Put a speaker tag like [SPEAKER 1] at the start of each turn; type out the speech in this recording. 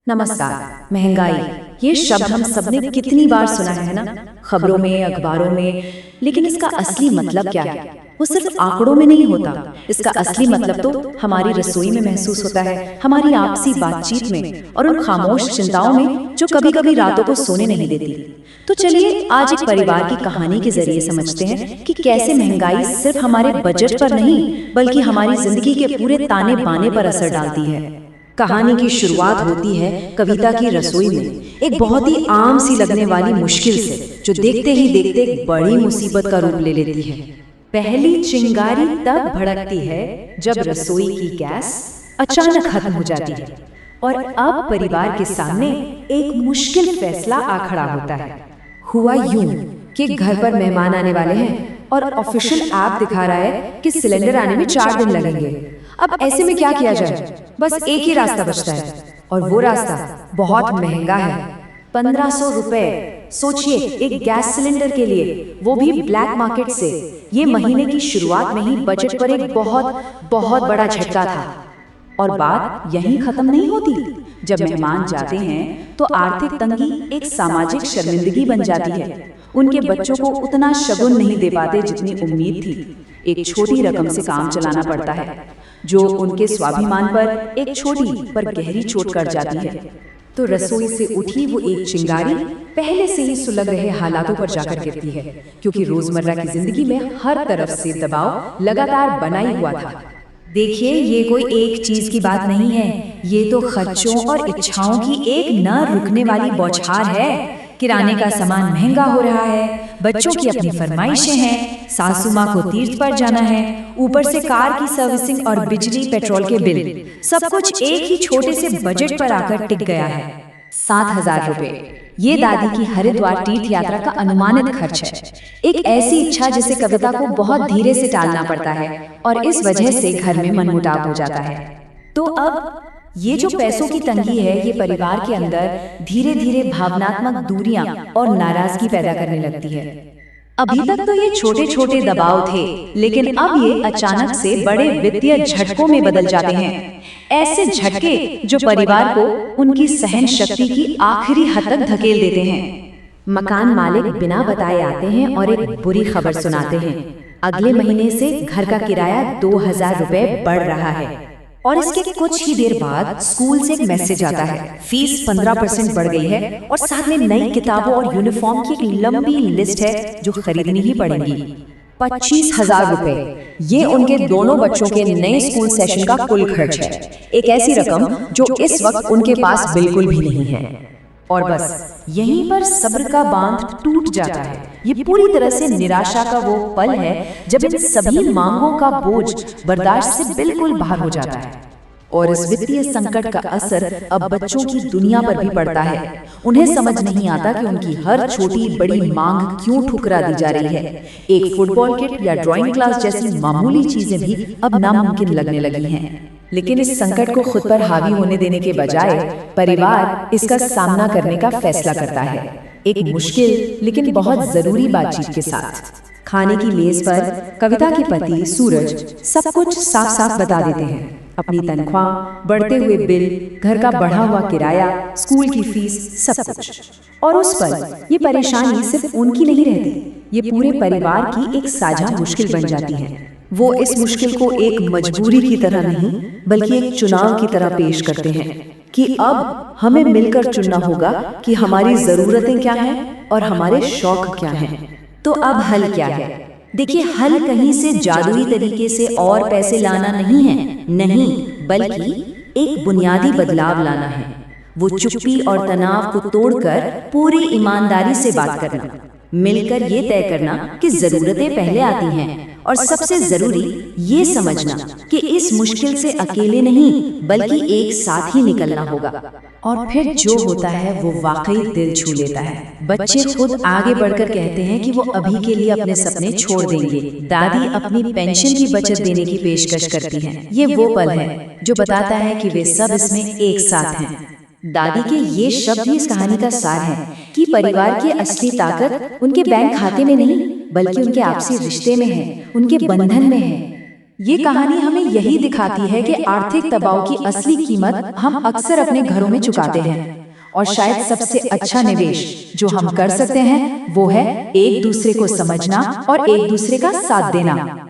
[SPEAKER 1] नमस्कार। महंगाई ये शब्द हम सबने कितनी बार सुना है ना, खबरों में, अखबारों में। लेकिन इसका असली मतलब क्या है? वो सिर्फ आंकड़ों में नहीं होता। इसका असली मतलब तो हमारी रसोई में महसूस होता है, हमारी आपसी बातचीत में और उन खामोश चिंताओं में जो कभी कभी रातों को सोने नहीं देती। तो चलिए आज एक परिवार की कहानी के जरिए समझते हैं कि कैसे महंगाई सिर्फ हमारे बजट पर नहीं बल्कि हमारी जिंदगी के पूरे ताने बाने पर असर डालती है।
[SPEAKER 2] कहानी की शुरुआत होती है कविता की रसोई में, एक बहुत ही आम सी लगने वाली मुश्किल से, जो देखते ही देखते एक बड़ी मुसीबत का रूप ले लेती है।
[SPEAKER 1] पहली चिंगारी तब भड़कती है जब रसोई की गैस अचानक खत्म हो जाती है और अब परिवार के सामने एक मुश्किल फैसला आ खड़ा होता है।
[SPEAKER 2] हुआ यूं कि घर पर मेहमान आने वाले हैं और ऑफिशियल ऐप दिखा रहा है कि सिलेंडर आने में 4 दिन लगेंगे। अब ऐसे में क्या किया जाए? बस एक ही रास्ता बचता है और वो रास्ता बहुत महंगा है।
[SPEAKER 1] 1500 रुपए। सोचिए, एक गैस सिलेंडर के लिए, वो भी ब्लैक मार्केट से। ये महीने की शुरुआत में ही बजट पर एक बहुत बहुत बड़ा झटका था। और बात यहीं खत्म नहीं होती। जब मेहमान जाते हैं तो आर्थिक तंगी एक सामाजिक शर्मिंदगी बन जाती है। उनके बच्चों को उतना शगुन नहीं दे पाते जितनी उम्मीद थी। एक छोटी रकम से काम चलाना पड़ता है जो उनके स्वाभिमान पर एक छोटी पर गहरी चोट कर जाती है।
[SPEAKER 2] तो रसोई से उठी वो एक चिंगारी पहले से ही सुलग रहे हालातों पर जाकर गिरती है, क्योंकि रोजमर्रा की जिंदगी में हर तरफ से दबाव लगातार बना ही हुआ था।
[SPEAKER 3] देखिए, ये कोई एक चीज की बात नहीं है, ये तो खर्चों और इच्छाओं की एक न रुकने वाली बौछार है। किराने का सामान महंगा हो रहा है, बच्चों की अपनी फरमाइशें हैं, सासू माँ को तीर्थ पर जाना है, ऊपर से कार की सर्विसिंग और बिजली पेट्रोल के बिल, सब कुछ एक ही छोटे से बजट पर आकर टिक गया है।
[SPEAKER 1] 7,000 रुपए, ये दादी की हरिद्वार तीर्थ यात्रा का अनुमानित खर्च है। एक ऐसी इच्छा जिसे कविता को बहुत धीरे से टालना पड़ता है और इस वजह से घर में मनमुटाव हो जाता है। तो अब ये जो पैसों की तंगी है, ये परिवार के अंदर धीरे धीरे भावनात्मक दूरियां और नाराजगी पैदा करने लगती है। अभी तक तो ये छोटे छोटे दबाव थे, लेकिन अब ये अचानक से बड़े वित्तीय झटकों में बदल जाते हैं। ऐसे झटके जो परिवार को उनकी सहन शक्ति की आखिरी हद तक धकेल देते हैं।
[SPEAKER 2] मकान मालिक बिना बताए आते हैं और एक बुरी खबर सुनाते हैं। अगले महीने से घर का किराया 2,000 रुपए बढ़ रहा है।
[SPEAKER 1] और इसके कुछ ही देर बाद स्कूल से एक मैसेज आता है, फीस 15% बढ़ गई है और साथ में नई किताबों और यूनिफॉर्म की एक लंबी लिस्ट है जो खरीदनी ही पड़ेगी। 25,000 रुपए, ये उनके दोनों बच्चों के नए स्कूल सेशन का कुल खर्च है। एक ऐसी रकम जो इस वक्त उनके पास बिल्कुल भी नहीं है। और बस यहीं पर सब्र का बांध टूट जाता है। ये पूरी तरह से निराशा का वो पल है जब इन सभी मांगों का बोझ बर्दाश्त से बिल्कुल बाहर हो जाता है। और इस वित्तीय संकट का असर अब बच्चों की दुनिया पर भी पड़ता है। उन्हें समझ नहीं आता कि उनकी हर छोटी बड़ी मांग क्यों ठुकरा दी जा रही है। एक फुटबॉल किट या ड्राइंग क्लास जैसी मामूली चीजें भी अब नामुमकिन लगने लगी हैं। लेकिन इस संकट को खुद पर हावी होने देने के बजाय परिवार इसका सामना करने का फैसला करता है, एक मुश्किल लेकिन बहुत जरूरी बातचीत के साथ।
[SPEAKER 2] खाने की मेज पर कविता के पति सूरज सब कुछ साफ साफ बता देते हैं। अपनी तनख्वाह, बढ़ते हुए बिल, घर का बढ़ा हुआ किराया, स्कूल की फीस, सब कुछ। और उस पर ये परेशानी सिर्फ उनकी नहीं रहती, ये पूरे परिवार की एक साझा मुश्किल बन जाती है। वो इस मुश्किल को एक मजबूरी की तरह नहीं बल्कि एक चुनाव की तरह पेश करते हैं कि अब हमें मिलकर चुनना होगा कि हमारी जरूरतें क्या हैं और हमारे शौक क्या हैं।
[SPEAKER 1] तो अब हल क्या है? देखिए, हल कहीं से जादुई तरीके से और पैसे लाना नहीं है, नहीं, बल्कि एक बुनियादी बदलाव लाना है। वो चुप्पी और तनाव को तोड़कर पूरी ईमानदारी से बात करना, मिलकर ये तय करना कि जरूरतें पहले आती हैं और सबसे जरूरी ये समझना कि इस मुश्किल से अकेले नहीं बल्कि एक साथ ही निकलना होगा। और फिर जो होता है वो वाकई दिल छू लेता है। बच्चे खुद आगे बढ़कर कहते हैं कि वो अभी के लिए अपने सपने छोड़ देंगे। दादी अपनी पेंशन की बचत देने की पेशकश करती हैं। ये वो पल है जो बताता है कि वे सब इसमें एक साथ हैं। दादी के ये शब्द ही इस कहानी का सार है कि परिवार की असली ताकत उनके बैंक खाते में नहीं बल्कि उनके आपसी रिश्ते में है, उनके बंधन में है।
[SPEAKER 2] ये कहानी हमें यही दिखाती है कि आर्थिक दबाव की असली कीमत हम अक्सर अपने घरों में चुकाते हैं, और शायद सबसे अच्छा निवेश जो हम कर सकते हैं वो है एक दूसरे को समझना और एक दूसरे का साथ देना।